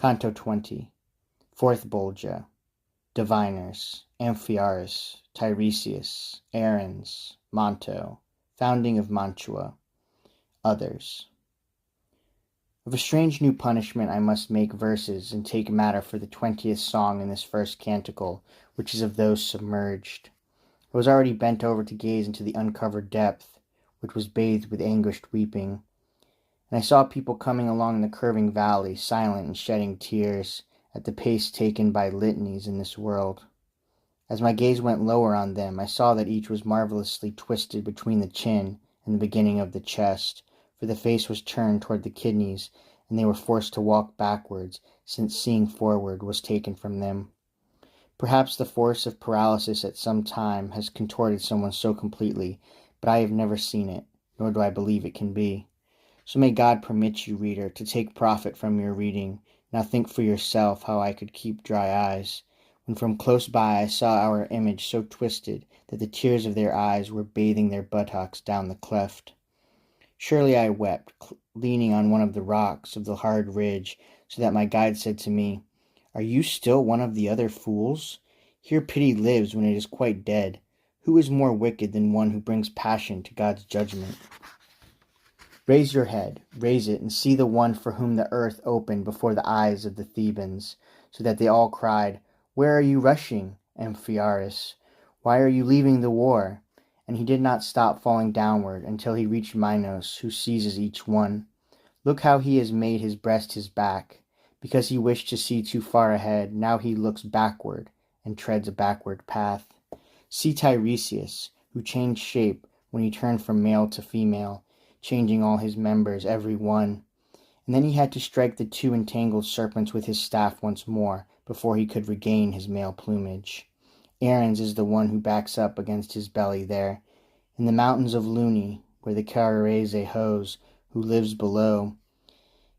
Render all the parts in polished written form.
Canto 20. Fourth Bolgia. Diviners, Amphiaraus, Tiresias, Aruns, Monto, founding of Mantua, others. Of a strange new punishment I must make verses and take matter for the 20th song in this first canticle, which is of those submerged. I was already bent over to gaze into the uncovered depth, which was bathed with anguished weeping, and I saw people coming along the curving valley, silent and shedding tears, at the pace taken by litanies in this world. As my gaze went lower on them, I saw that each was marvelously twisted between the chin and the beginning of the chest, for the face was turned toward the kidneys, and they were forced to walk backwards, since seeing forward was taken from them. Perhaps the force of paralysis at some time has contorted someone so completely, but I have never seen it, nor do I believe it can be. So may God permit you, reader, to take profit from your reading. Now think for yourself how I could keep dry eyes, when from close by I saw our image so twisted that the tears of their eyes were bathing their buttocks down the cleft. Surely I wept, leaning on one of the rocks of the hard ridge, so that my guide said to me, "Are you still one of the other fools? Here pity lives when it is quite dead. Who is more wicked than one who brings passion to God's judgment? Raise your head, raise it, and see the one for whom the earth opened before the eyes of the Thebans, so that they all cried, 'Where are you rushing, Amphiaraus? Why are you leaving the war?' And he did not stop falling downward until he reached Minos, who seizes each one. Look how he has made his breast his back. Because he wished to see too far ahead, now he looks backward and treads a backward path. See Tiresias, who changed shape when he turned from male to female, changing all his members, every one. And then he had to strike the two entangled serpents with his staff once more, before he could regain his male plumage. Aruns is the one who backs up against his belly there. In the mountains of Luni, where the Carrarese hoes, who lives below,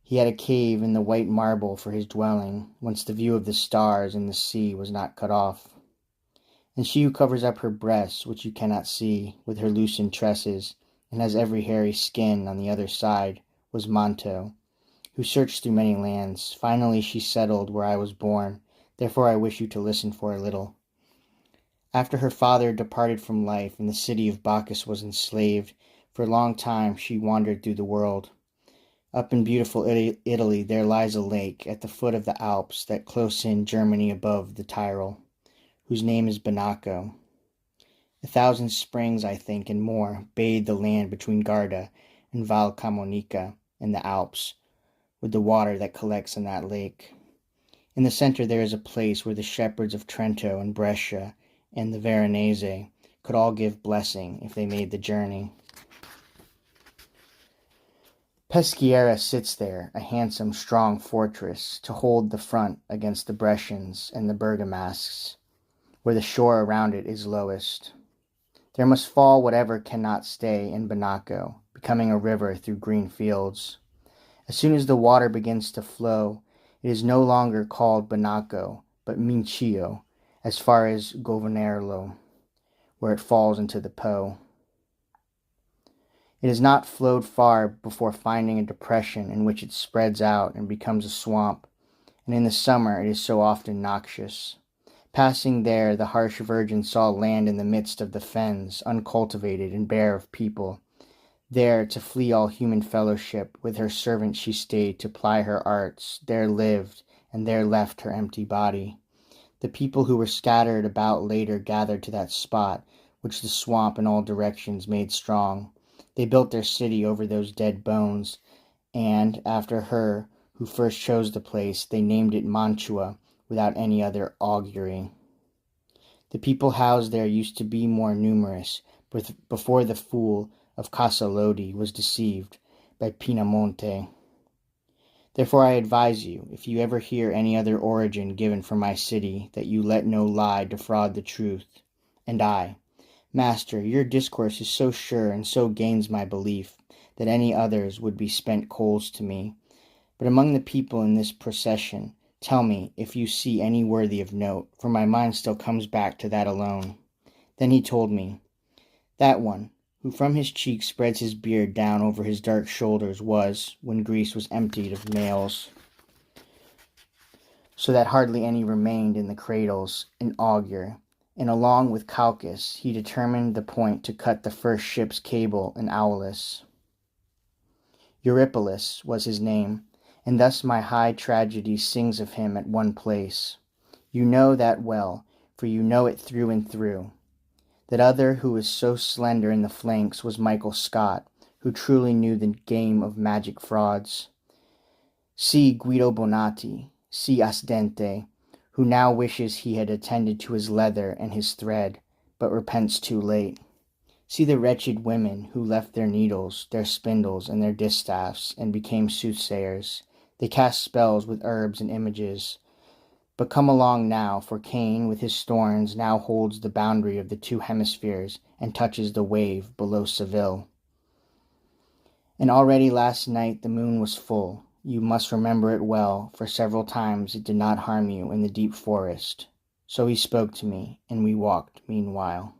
he had a cave in the white marble for his dwelling, whence the view of the stars and the sea was not cut off. And she who covers up her breasts, which you cannot see, with her loosened tresses, and has every hairy skin on the other side, was Manto, who searched through many lands. Finally she settled where I was born, therefore I wish you to listen for a little. After her father departed from life and the city of Bacchus was enslaved, for a long time she wandered through the world. Up in beautiful Italy there lies a lake at the foot of the Alps that close in Germany above the Tyrol, whose name is Banaco. 1,000 springs, I think, and more, bathe the land between Garda and Val Camonica in the Alps, with the water that collects in that lake. In the center there is a place where the shepherds of Trento and Brescia and the Veronese could all give blessing if they made the journey. Peschiera sits there, a handsome, strong fortress, to hold the front against the Brescians and the Bergamasques, where the shore around it is lowest. There must fall whatever cannot stay in Banaco, becoming a river through green fields. As soon as the water begins to flow, it is no longer called Banaco, but Mincio, as far as Governorlo, where it falls into the Po. It has not flowed far before finding a depression in which it spreads out and becomes a swamp, and in the summer it is so often noxious. Passing there, the harsh virgin saw land in the midst of the fens, uncultivated and bare of people. There, to flee all human fellowship, with her servant she stayed to ply her arts, there lived, and there left her empty body. The people who were scattered about later gathered to that spot, which the swamp in all directions made strong. They built their city over those dead bones, and, after her who first chose the place, they named it Mantua, without any other augury. The people housed there used to be more numerous, before the fool of Casalodi was deceived by Pinamonte. Therefore I advise you, if you ever hear any other origin given for my city, that you let no lie defraud the truth. And I, Master, your discourse is so sure and so gains my belief, that any others would be spent coals to me. But among the people in this procession, tell me if you see any worthy of note, for my mind still comes back to that alone. Then he told me, that one, who from his cheeks spreads his beard down over his dark shoulders, was, when Greece was emptied of males, so that hardly any remained in the cradles, an augur, and along with Calchas he determined the point to cut the first ship's cable in Aulis. Eurypylus was his name, and thus my high tragedy sings of him at one place. You know that well, for you know it through and through. That other who was so slender in the flanks was Michael Scott, who truly knew the game of magic frauds. See Guido Bonatti, see Asdente, who now wishes he had attended to his leather and his thread, but repents too late. See the wretched women who left their needles, their spindles, and their distaffs, and became soothsayers. They cast spells with herbs and images. But come along now, for Cain with his thorns now holds the boundary of the two hemispheres and touches the wave below Seville. And already last night the moon was full. You must remember it well, for several times it did not harm you in the deep forest. So he spoke to me, and we walked meanwhile.